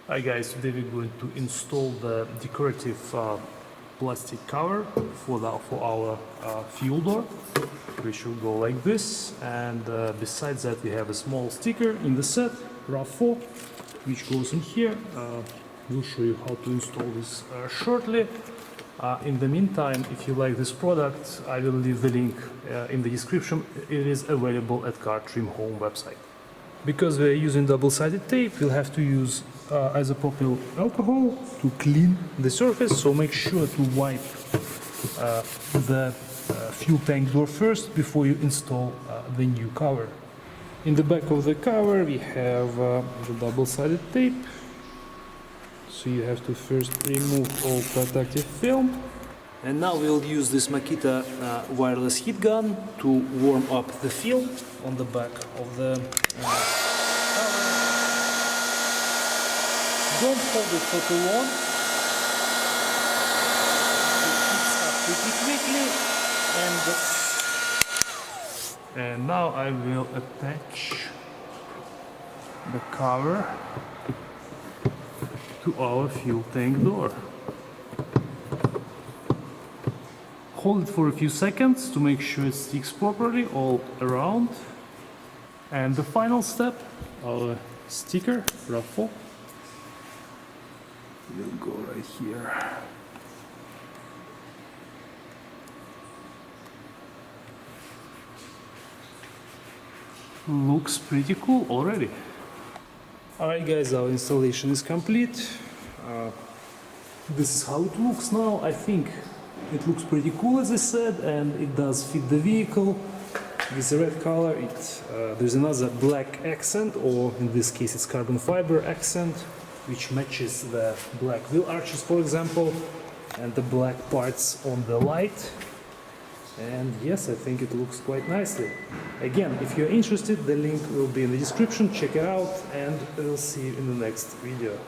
Hi guys, today we're going to install the decorative plastic cover for our fuel door, which will go like this. And besides that, we have a small sticker in the set, RAV4, which goes in here. We'll show you how to install this shortly. In the meantime, if you like this product, I will leave the link in the description. It is available at Cartrimhome website. Because we're using double-sided tape, we'll have to use isopropyl alcohol to clean the surface, so make sure to wipe the fuel tank door first before you install the new cover. In the back of the cover we have the double-sided tape, so you have to first remove all protective film. And now we'll use this Makita wireless heat gun to warm up the film on the back of the cover. Don't hold it for too long. It heats up pretty quickly. And now I will attach the cover to our fuel tank door. Hold it for a few seconds to make sure it sticks properly all around. And the final step, our sticker, RAV4, will go right here. Looks pretty cool already. Alright guys, our installation is complete. This is how it looks now. I think it looks pretty cool, as I said, and it does fit the vehicle. With the red color, there's another black accent, or in this case it's carbon fiber accent, which matches the black wheel arches, for example, and the black parts on the light. And yes, I think it looks quite nicely. Again, if you're interested, the link will be in the description. Check it out, and we'll see you in the next video.